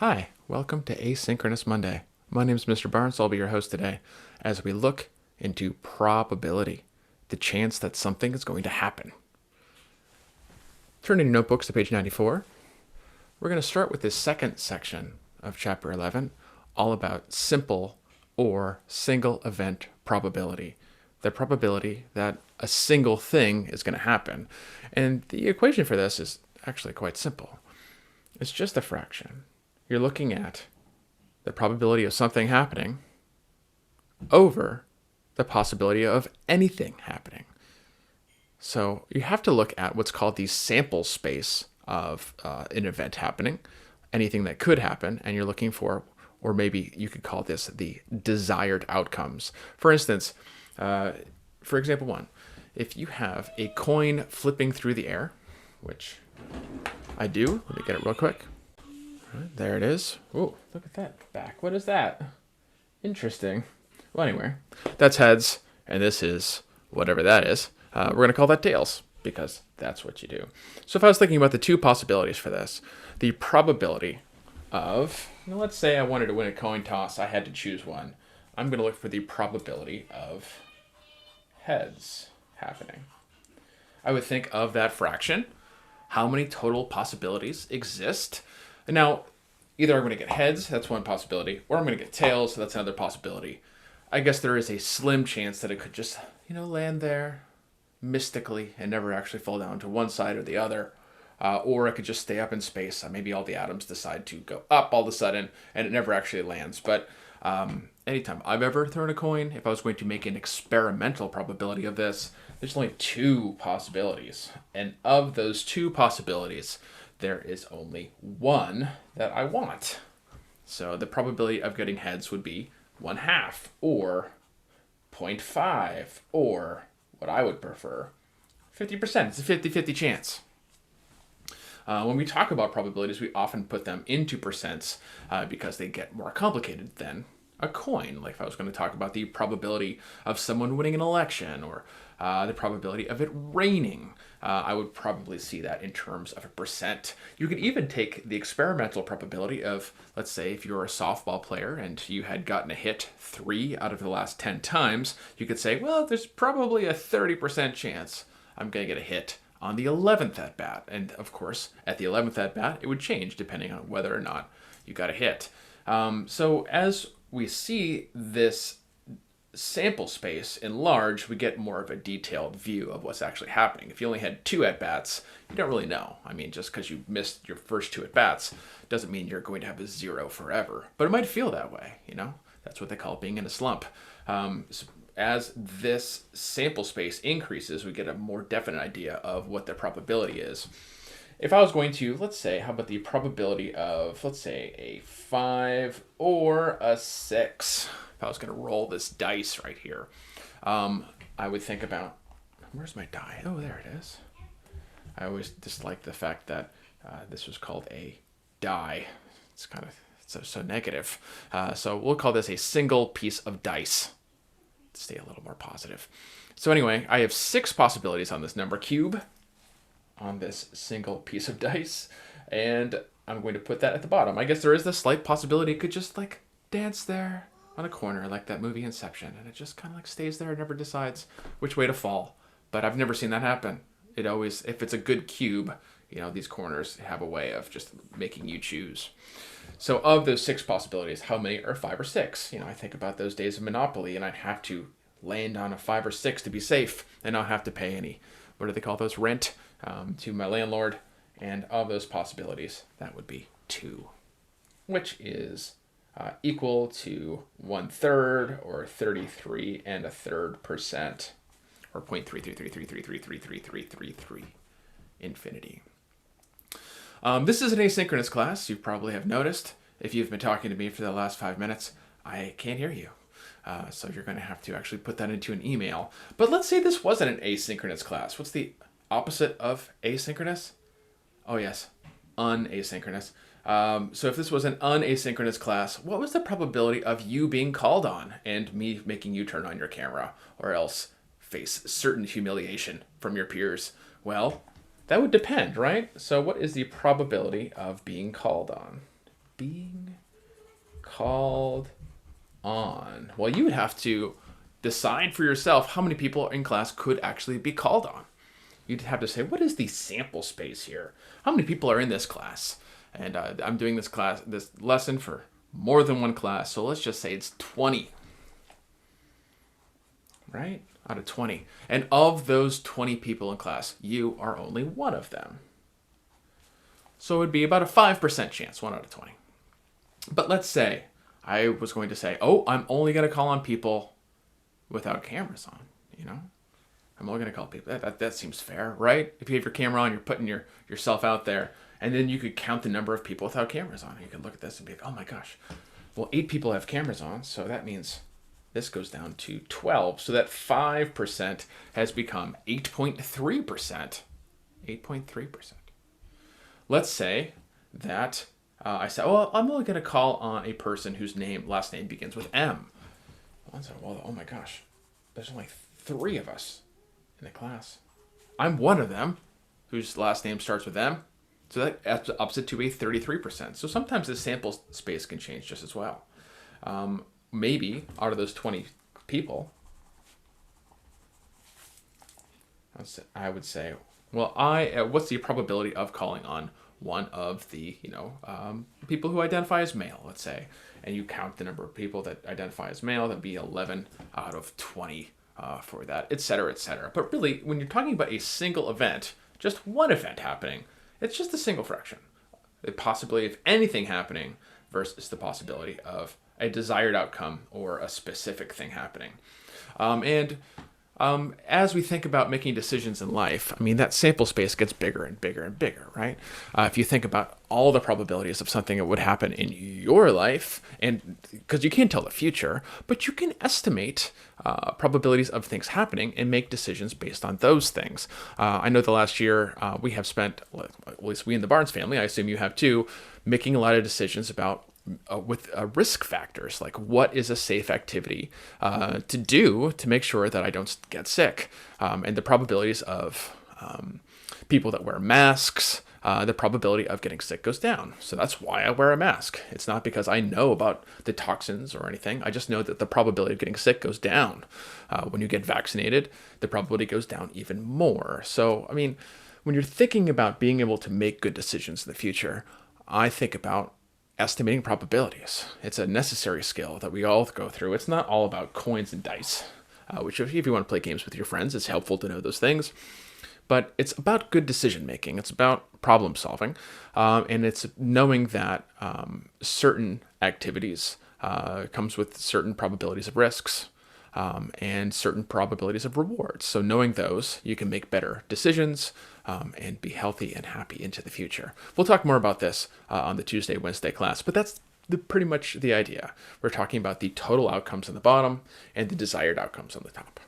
Hi, welcome to Asynchronous Monday. My name is Mr. Barnes. I'll be your host today as we look into probability, the chance that something is going to happen. Turn in your notebooks to page 94. We're going to start with this second section of chapter 11, all about simple or single event probability. The probability that a single thing is going to happen. And the equation for this is actually quite simple. It's just a fraction. You're looking at the probability of something happening over the possibility of anything happening. So you have to look at what's called the sample space of an event happening, anything that could happen, and you're looking for, or maybe you could call this the desired outcomes. For instance, for example one, if you have a coin flipping through the air, which I do, let me get it real quick. There it is. Oh, look at that back. What is that? Interesting. Well, anyway, that's heads, and this is whatever that is. We're going to call that tails, because that's what you do. So if I was thinking about the two possibilities for this, the probability of, let's say I wanted to win a coin toss, I had to choose one. I'm going to look for the probability of heads happening. I would think of that fraction. How many total possibilities exist? And now, either I'm going to get heads, that's one possibility, or I'm going to get tails, so that's another possibility. I guess there is a slim chance that it could just, land there mystically and never actually fall down to one side or the other. Or it could just stay up in space. Maybe all the atoms decide to go up all of a sudden and it never actually lands. But anytime I've ever thrown a coin, if I was going to make an experimental probability of this, there's only two possibilities. And of those two possibilities, there is only one that I want. So the probability of getting heads would be 1/2 or 0.5 or what I would prefer, 50%. It's a 50-50 chance. When we talk about probabilities, we often put them into percents because they get more complicated than a coin. Like if I was going to talk about the probability of someone winning an election or the probability of it raining, I would probably see that in terms of a percent. You could even take the experimental probability of, let's say, if you're a softball player and you had gotten a hit 3 out of the last 10 times, you could say, well, there's probably a 30% chance I'm going to get a hit on the 11th at bat. And of course, at the 11th at bat, it would change depending on whether or not you got a hit. So as we see this sample space enlarge, we get more of a detailed view of what's actually happening. If you only had 2 at-bats, you don't really know. I mean, just because you missed your first 2 at-bats doesn't mean you're going to have a 0 forever. But it might feel that way, That's what they call being in a slump. So as this sample space increases, we get a more definite idea of what the probability is. If I was going to, let's say, how about the probability of, let's say, a 5 or a 6? If I was going to roll this dice right here, I would think about, where's my die? Oh, there it is. I always dislike the fact that this was called a die. It's kind of so negative. So we'll call this a single piece of dice to stay a little more positive. So anyway, I have 6 possibilities on this number cube, on this single piece of dice, and I'm going to put that at the bottom. I guess there is the slight possibility it could just dance there on a corner like that movie Inception, and it just kind of stays there and never decides which way to fall. But I've never seen that happen. It always, if it's a good cube, these corners have a way of just making you choose. So of those 6 possibilities, how many are 5 or 6? I think about those days of Monopoly, and I'd have to land on a 5 or 6 to be safe and not have to pay any, what do they call those, rent, to my landlord. And of those possibilities, that would be 2, which is equal to 1/3 or 33 1/3%, or 0.33333333333 infinity. This is an asynchronous class. You probably have noticed. If you've been talking to me for the last 5 minutes, I can't hear you. So you're going to have to actually put that into an email. But let's say this wasn't an asynchronous class. What's the opposite of asynchronous? Oh yes, unasynchronous. So if this was an unasynchronous class, what was the probability of you being called on and me making you turn on your camera or else face certain humiliation from your peers? Well, that would depend, right? So what is the probability of being called on? being called on. Well, you would have to decide for yourself how many people in class could actually be called on. You'd have to say, what is the sample space here? How many people are in this class? And I'm doing this lesson for more than one class, so let's just say it's 20. Right? Out of 20. And of those 20 people in class, you are only one of them. So it would be about a 5% chance, 1 out of 20. But let's say I was going to say, oh, I'm only going to call on people without cameras on, I'm only going to call people. That seems fair, right? If you have your camera on, you're putting yourself out there, and then you could count the number of people without cameras on. You could look at this and be like, oh my gosh, well, 8 people have cameras on, so that means this goes down to 12. So that 5% has become 8.3%. 8.3%. Let's say that I said, well, I'm only going to call on a person whose last name begins with M. Well, oh my gosh, there's only 3 of us in the class. I'm one of them whose last name starts with M. So that ups it to a 33%. So sometimes the sample space can change just as well. Maybe out of those 20 people, I would say, well, what's the probability of calling on one of the, people who identify as male, let's say, and you count the number of people that identify as male, that'd be 11 out of 20 for that, et cetera, et cetera. But really, when you're talking about a single event, just one event happening, it's just a single fraction. The possibility of anything happening versus the possibility of a desired outcome or a specific thing happening. As we think about making decisions in life, that sample space gets bigger and bigger and bigger, right? If you think about all the probabilities of something that would happen in your life, and because you can't tell the future, but you can estimate probabilities of things happening and make decisions based on those things. I know the last year we have spent, at least we in the Barnes family, I assume you have too, making a lot of decisions about with risk factors, like what is a safe activity to do to make sure that I don't get sick, and the probabilities of people that wear masks, the probability of getting sick goes down. So that's why I wear a mask. It's not because I know about the toxins or anything. I just know that the probability of getting sick goes down. When you get vaccinated, the probability goes down even more. So, when you're thinking about being able to make good decisions in the future, I think about estimating probabilities. It's a necessary skill that we all go through. It's not all about coins and dice, which if you want to play games with your friends, it's helpful to know those things. But it's about good decision making. It's about problem solving. And it's knowing that certain activities comes with certain probabilities of risks and certain probabilities of rewards. So knowing those, you can make better decisions and be healthy and happy into the future. We'll talk more about this on the Tuesday, Wednesday class, but that's pretty much the idea. We're talking about the total outcomes on the bottom and the desired outcomes on the top.